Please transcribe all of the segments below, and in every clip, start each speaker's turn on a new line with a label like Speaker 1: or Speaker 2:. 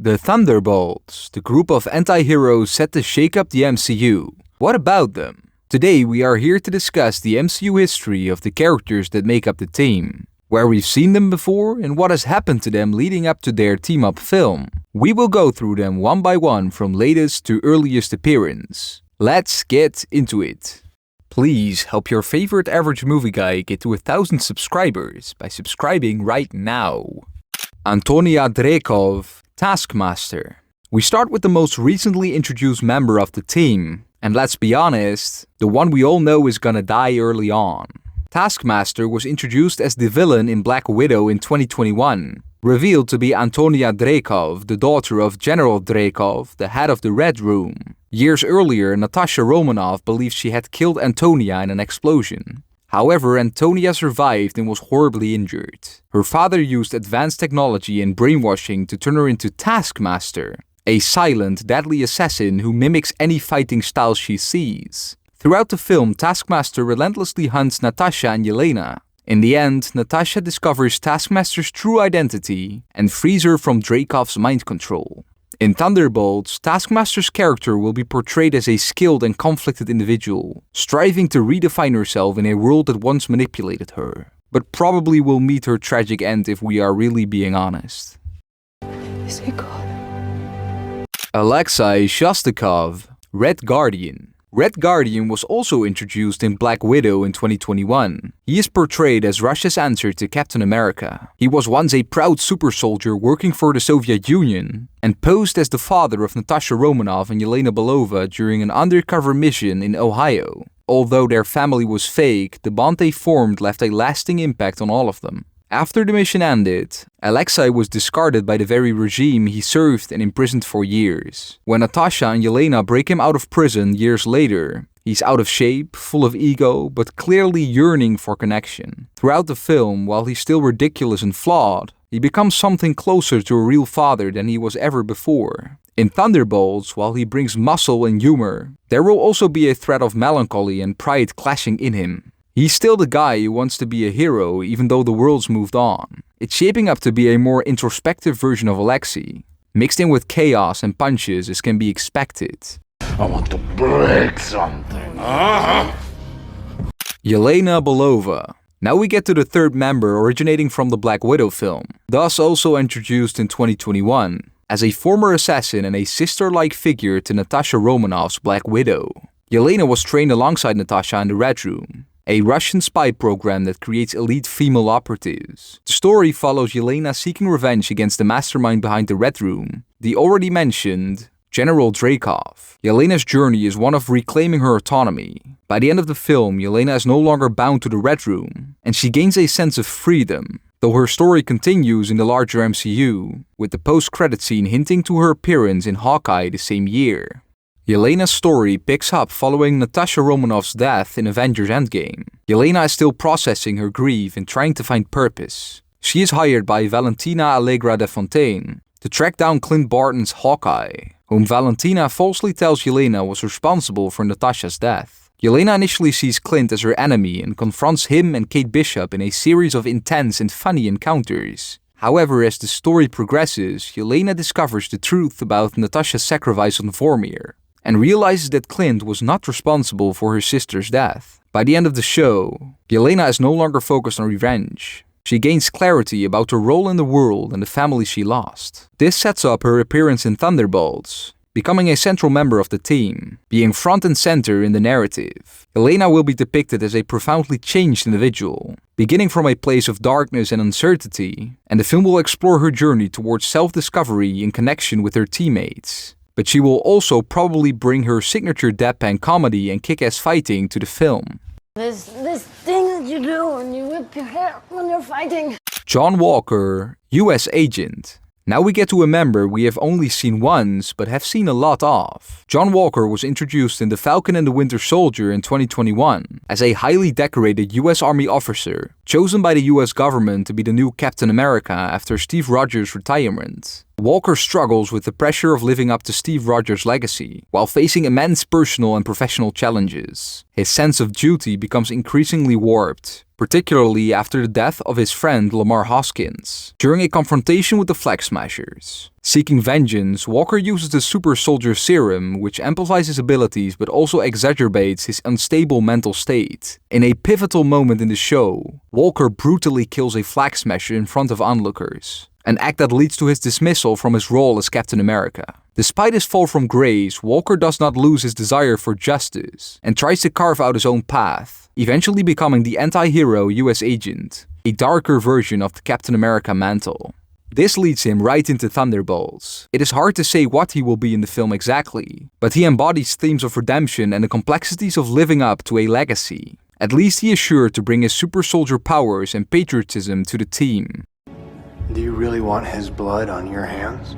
Speaker 1: The Thunderbolts, the group of anti-heroes set to shake up the MCU. What about them? Today we are here to discuss the MCU history of the characters that make up the team, where we've seen them before and what has happened to them leading up to their team-up film. We will go through them one by one from latest to earliest appearance. Let's get into it. Please help your favorite average movie guy get to 1,000 subscribers by subscribing right now. Antonia Dreykov, Taskmaster. We start with the most recently introduced member of the team, and let's be honest, the one we all know is gonna die early on. Taskmaster was introduced as the villain in Black Widow in 2021, revealed to be Antonia Dreykov, the daughter of General Dreykov, the head of the Red Room. Years earlier, Natasha Romanoff believed she had killed Antonia in an explosion. However, Antonia survived and was horribly injured. Her father used advanced technology and brainwashing to turn her into Taskmaster, a silent, deadly assassin who mimics any fighting style she sees. Throughout the film, Taskmaster relentlessly hunts Natasha and Yelena. In the end, Natasha discovers Taskmaster's true identity and frees her from Dreykov's mind control. In Thunderbolts, Taskmaster's character will be portrayed as a skilled and conflicted individual, striving to redefine herself in a world that once manipulated her, but probably will meet her tragic end if we are really being honest.
Speaker 2: Is he God?
Speaker 1: Alexei Shostakov, Red Guardian. Red Guardian was also introduced in Black Widow in 2021. He is portrayed as Russia's answer to Captain America. He was once a proud super soldier working for the Soviet Union and posed as the father of Natasha Romanoff and Yelena Belova during an undercover mission in Ohio. Although their family was fake, the bond they formed left a lasting impact on all of them. After the mission ended, Alexei was discarded by the very regime he served and imprisoned for years. When Natasha and Yelena break him out of prison years later, he's out of shape, full of ego, but clearly yearning for connection. Throughout the film, while he's still ridiculous and flawed, he becomes something closer to a real father than he was ever before. In Thunderbolts, while he brings muscle and humor, there will also be a thread of melancholy and pride clashing in him. He's still the guy who wants to be a hero even though the world's moved on. It's shaping up to be a more introspective version of Alexei, mixed in with chaos and punches as can be expected.
Speaker 3: I want to break something.
Speaker 1: Yelena Belova. Now we get to the third member originating from the Black Widow film, thus also introduced in 2021, as a former assassin and a sister-like figure to Natasha Romanoff's Black Widow. Yelena was trained alongside Natasha in the Red Room, a Russian spy program that creates elite female operatives. The story follows Yelena seeking revenge against the mastermind behind the Red Room, the already mentioned General Dreykov. Yelena's journey is one of reclaiming her autonomy. By the end of the film, Yelena is no longer bound to the Red Room, and she gains a sense of freedom, though her story continues in the larger MCU, with the post-credit scene hinting to her appearance in Hawkeye the same year. Yelena's story picks up following Natasha Romanoff's death in Avengers Endgame. Yelena is still processing her grief and trying to find purpose. She is hired by Valentina Allegra de Fontaine to track down Clint Barton's Hawkeye, whom Valentina falsely tells Yelena was responsible for Natasha's death. Yelena initially sees Clint as her enemy and confronts him and Kate Bishop in a series of intense and funny encounters. However, as the story progresses, Yelena discovers the truth about Natasha's sacrifice on Vormir, and realizes that Clint was not responsible for her sister's death. By the end of the show, Yelena is no longer focused on revenge. She gains clarity about her role in the world and the family she lost. This sets up her appearance in Thunderbolts, becoming a central member of the team, being front and center in the narrative. Yelena will be depicted as a profoundly changed individual, beginning from a place of darkness and uncertainty, and the film will explore her journey towards self-discovery in connection with her teammates. But she will also probably bring her signature deadpan comedy and kick-ass fighting to the film.
Speaker 2: This thing that you do when you whip your hair when you're fighting.
Speaker 1: John Walker, US Agent. Now we get to a member we have only seen once, but have seen a lot of. John Walker was introduced in The Falcon and the Winter Soldier in 2021 as a highly decorated US Army officer, chosen by the US government to be the new Captain America after Steve Rogers' retirement. Walker struggles with the pressure of living up to Steve Rogers' legacy, while facing immense personal and professional challenges. His sense of duty becomes increasingly warped, particularly after the death of his friend Lamar Hoskins, during a confrontation with the Flag Smashers. Seeking vengeance, Walker uses the super soldier serum, which amplifies his abilities but also exacerbates his unstable mental state. In a pivotal moment in the show, Walker brutally kills a Flag Smasher in front of onlookers, an act that leads to his dismissal from his role as Captain America. Despite his fall from grace, Walker does not lose his desire for justice and tries to carve out his own path, eventually becoming the anti-hero US agent, a darker version of the Captain America mantle. This leads him right into Thunderbolts. It is hard to say what he will be in the film exactly, but he embodies themes of redemption and the complexities of living up to a legacy. At least he is sure to bring his super soldier powers and patriotism to the team.
Speaker 4: Do you really want his blood on your hands?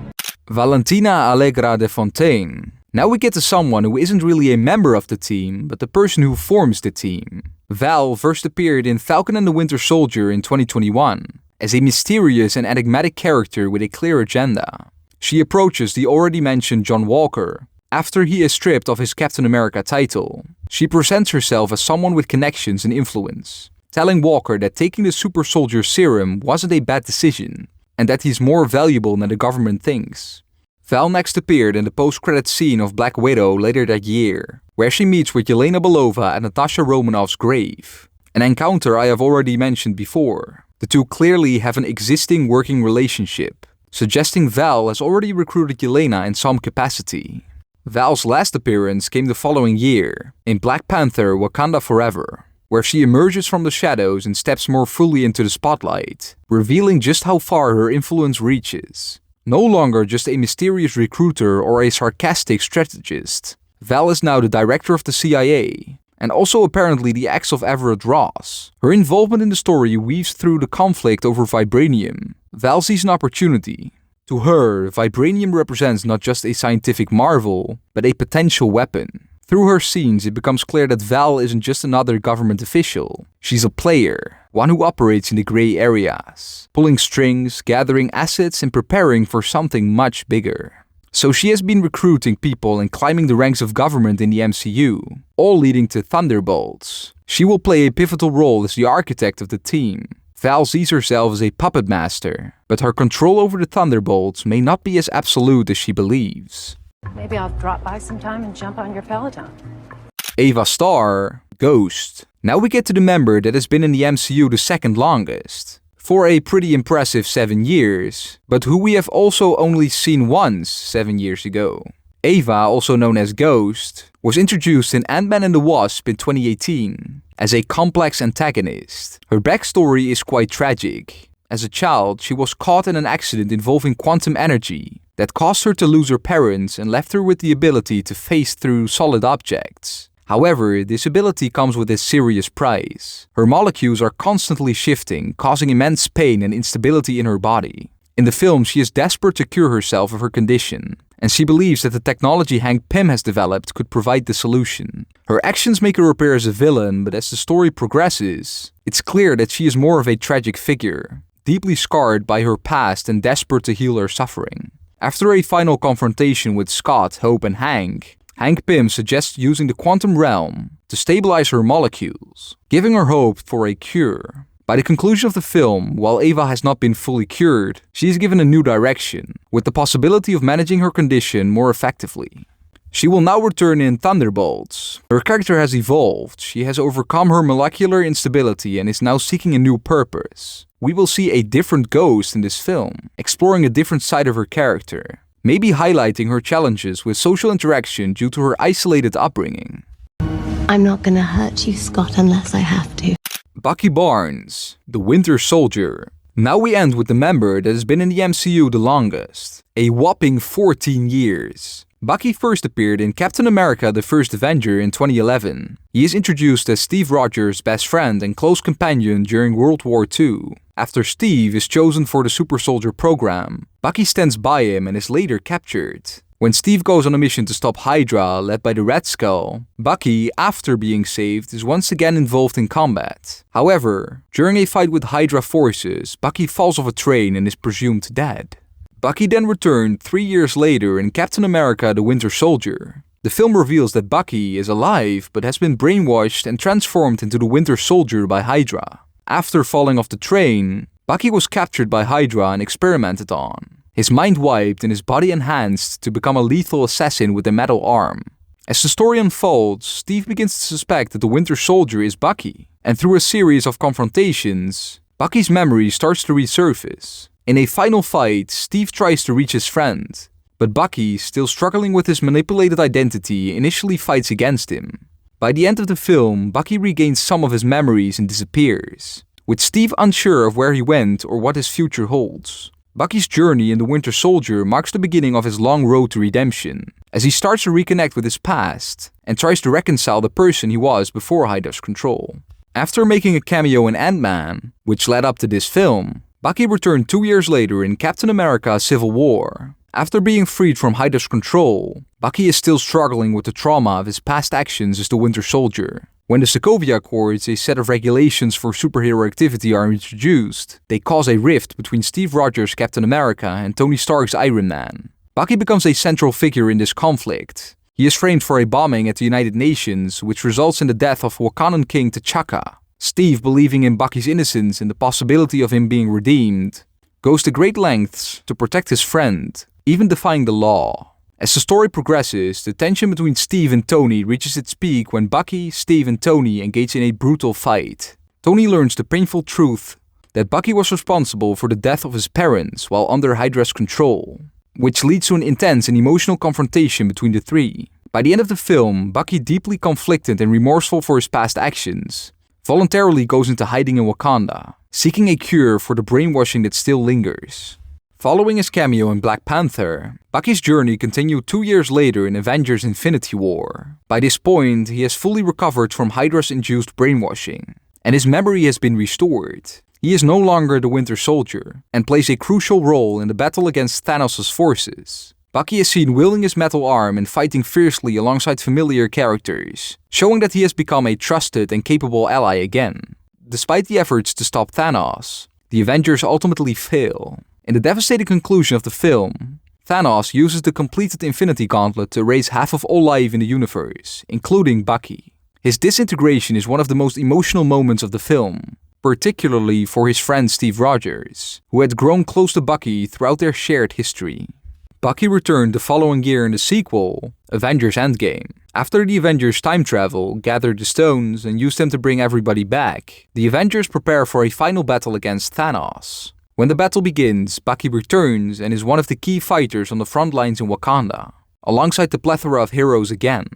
Speaker 1: Valentina Allegra de Fontaine. Now we get to someone who isn't really a member of the team, but the person who forms the team. Val first appeared in Falcon and the Winter Soldier in 2021, as a mysterious and enigmatic character with a clear agenda. She approaches the already mentioned John Walker after he is stripped of his Captain America title. She presents herself as someone with connections and influence, telling Walker that taking the super soldier serum wasn't a bad decision, and that he's more valuable than the government thinks. Val next appeared in the post-credits scene of Black Widow later that year, where she meets with Yelena Belova at Natasha Romanoff's grave, an encounter I have already mentioned before. The two clearly have an existing working relationship, suggesting Val has already recruited Yelena in some capacity. Val's last appearance came the following year, in Black Panther: Wakanda Forever, where she emerges from the shadows and steps more fully into the spotlight, revealing just how far her influence reaches. No longer just a mysterious recruiter or a sarcastic strategist, Val is now the director of the CIA, and also apparently the ex of Everett Ross. Her involvement in the story weaves through the conflict over vibranium. Val sees an opportunity. To her, vibranium represents not just a scientific marvel, but a potential weapon. Through her scenes, it becomes clear that Val isn't just another government official. She's a player, one who operates in the gray areas, pulling strings, gathering assets, and preparing for something much bigger. So she has been recruiting people and climbing the ranks of government in the MCU, all leading to Thunderbolts. She will play a pivotal role as the architect of the team. Val sees herself as a puppet master, but her control over the Thunderbolts may not be as absolute as she believes.
Speaker 5: Maybe I'll drop by sometime and jump on your Peloton.
Speaker 1: Ava Starr, Ghost. Now we get to the member that has been in the MCU the second longest, for a pretty impressive 7 years, but who we have also only seen once 7 years ago. Ava, also known as Ghost, was introduced in Ant-Man and the Wasp in 2018 as a complex antagonist. Her backstory is quite tragic. As a child, she was caught in an accident involving quantum energy that caused her to lose her parents and left her with the ability to phase through solid objects. However, this ability comes with a serious price. Her molecules are constantly shifting, causing immense pain and instability in her body. In the film, she is desperate to cure herself of her condition, and she believes that the technology Hank Pym has developed could provide the solution. Her actions make her appear as a villain, but as the story progresses, it's clear that she is more of a tragic figure, deeply scarred by her past and desperate to heal her suffering. After a final confrontation with Scott, Hope, and Hank Pym suggests using the quantum realm to stabilize her molecules, giving her hope for a cure. By the conclusion of the film, while Ava has not been fully cured, she is given a new direction, with the possibility of managing her condition more effectively. She will now return in Thunderbolts. Her character has evolved, she has overcome her molecular instability and is now seeking a new purpose. We will see a different Ghost in this film, exploring a different side of her character, maybe highlighting her challenges with social interaction due to her isolated upbringing.
Speaker 6: I'm not gonna hurt you, Scott, unless I have to.
Speaker 1: Bucky Barnes, the Winter Soldier. Now we end with the member that has been in the MCU the longest, a whopping 14 years. Bucky first appeared in Captain America: The First Avenger in 2011. He is introduced as Steve Rogers' best friend and close companion during World War II. After Steve is chosen for the Super Soldier program, Bucky stands by him and is later captured. When Steve goes on a mission to stop Hydra, led by the Red Skull, Bucky, after being saved, is once again involved in combat. However, during a fight with Hydra forces, Bucky falls off a train and is presumed dead. Bucky then returned 3 years later in Captain America: The Winter Soldier. The film reveals that Bucky is alive but has been brainwashed and transformed into the Winter Soldier by Hydra. After falling off the train, Bucky was captured by Hydra and experimented on. His mind wiped and his body enhanced to become a lethal assassin with a metal arm. As the story unfolds, Steve begins to suspect that the Winter Soldier is Bucky, and through a series of confrontations, Bucky's memory starts to resurface. In a final fight, Steve tries to reach his friend, but Bucky, still struggling with his manipulated identity, initially fights against him. By the end of the film, Bucky regains some of his memories and disappears, with Steve unsure of where he went or what his future holds. Bucky's journey in The Winter Soldier marks the beginning of his long road to redemption, as he starts to reconnect with his past and tries to reconcile the person he was before Hydra's control. After making a cameo in Ant-Man, which led up to this film, Bucky returned 2 years later in Captain America: Civil War. After being freed from Hydra's control, Bucky is still struggling with the trauma of his past actions as the Winter Soldier. When the Sokovia Accords, a set of regulations for superhero activity, are introduced, they cause a rift between Steve Rogers' Captain America and Tony Stark's Iron Man. Bucky becomes a central figure in this conflict. He is framed for a bombing at the United Nations, which results in the death of Wakandan King T'Chaka. Steve, believing in Bucky's innocence and the possibility of him being redeemed, goes to great lengths to protect his friend, even defying the law. As the story progresses, the tension between Steve and Tony reaches its peak when Bucky, Steve, and Tony engage in a brutal fight. Tony learns the painful truth that Bucky was responsible for the death of his parents while under Hydra's control, which leads to an intense and emotional confrontation between the three. By the end of the film, Bucky, deeply conflicted and remorseful for his past actions, voluntarily goes into hiding in Wakanda, seeking a cure for the brainwashing that still lingers. Following his cameo in Black Panther, Bucky's journey continued 2 years later in Avengers: Infinity War. By this point, he has fully recovered from Hydra's induced brainwashing, and his memory has been restored. He is no longer the Winter Soldier, and plays a crucial role in the battle against Thanos' forces. Bucky is seen wielding his metal arm and fighting fiercely alongside familiar characters, showing that he has become a trusted and capable ally again. Despite the efforts to stop Thanos, the Avengers ultimately fail. In the devastating conclusion of the film, Thanos uses the completed Infinity Gauntlet to erase half of all life in the universe, including Bucky. His disintegration is one of the most emotional moments of the film, particularly for his friend Steve Rogers, who had grown close to Bucky throughout their shared history. Bucky returned the following year in the sequel, Avengers: Endgame. After the Avengers time travel, gathered the stones, and used them to bring everybody back, the Avengers prepare for a final battle against Thanos. When the battle begins, Bucky returns and is one of the key fighters on the front lines in Wakanda, alongside the plethora of heroes again.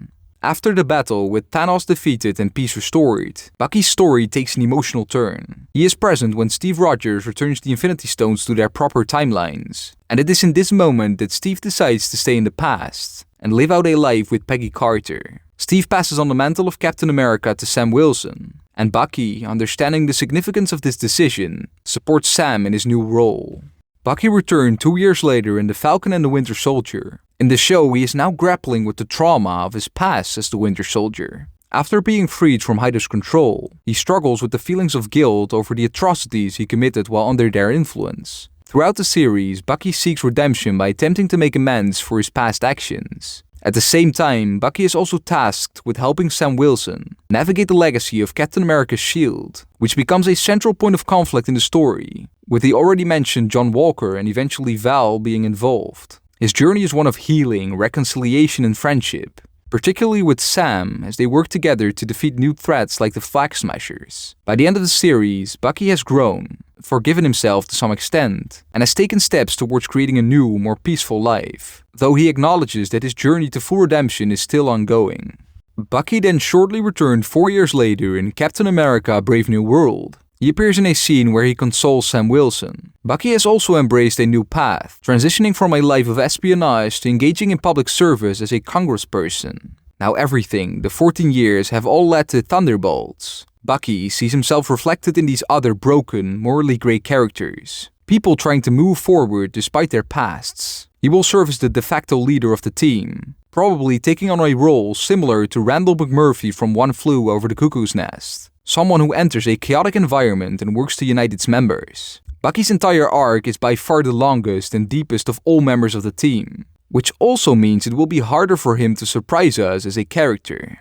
Speaker 1: After the battle, with Thanos defeated and peace restored, Bucky's story takes an emotional turn. He is present when Steve Rogers returns the Infinity Stones to their proper timelines, and it is in this moment that Steve decides to stay in the past and live out a life with Peggy Carter. Steve passes on the mantle of Captain America to Sam Wilson, and Bucky, understanding the significance of this decision, supports Sam in his new role. Bucky returned 2 years later in The Falcon and the Winter Soldier. In the show, he is now grappling with the trauma of his past as the Winter Soldier. After being freed from Hydra's control, he struggles with the feelings of guilt over the atrocities he committed while under their influence. Throughout the series, Bucky seeks redemption by attempting to make amends for his past actions. At the same time, Bucky is also tasked with helping Sam Wilson navigate the legacy of Captain America's shield, which becomes a central point of conflict in the story, with the already mentioned John Walker and eventually Val being involved. His journey is one of healing, reconciliation, and friendship, particularly with Sam as they work together to defeat new threats like the Flag Smashers. By the end of the series, Bucky has grown, forgiven himself to some extent, and has taken steps towards creating a new, more peaceful life, though he acknowledges that his journey to full redemption is still ongoing. Bucky then shortly returned 4 years later in Captain America: Brave New World. He appears in a scene where he consoles Sam Wilson. Bucky has also embraced a new path, transitioning from a life of espionage to engaging in public service as a congressperson. Now everything, the 14 years, have all led to Thunderbolts. Bucky sees himself reflected in these other broken, morally grey characters, people trying to move forward despite their pasts. He will serve as the de facto leader of the team, probably taking on a role similar to Randall McMurphy from One Flew Over the Cuckoo's Nest, someone who enters a chaotic environment and works to unite its members. Bucky's entire arc is by far the longest and deepest of all members of the team, which also means it will be harder for him to surprise us as a character.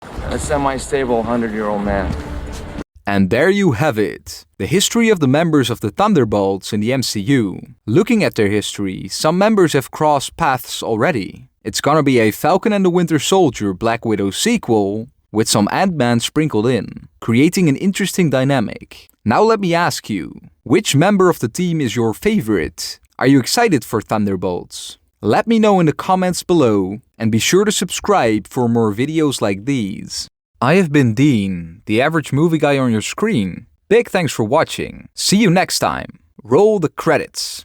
Speaker 7: A semi-stable 100-year-old man.
Speaker 1: And there you have it, the history of the members of the Thunderbolts in the MCU. Looking at their history, some members have crossed paths already. It's gonna be a Falcon and the Winter Soldier Black Widow sequel, with some Ant-Man sprinkled in, creating an interesting dynamic. Now let me ask you, which member of the team is your favorite? Are you excited for Thunderbolts? Let me know in the comments below, and be sure to subscribe for more videos like these. I have been Dean, the average movie guy on your screen. Big thanks for watching. See you next time. Roll the credits.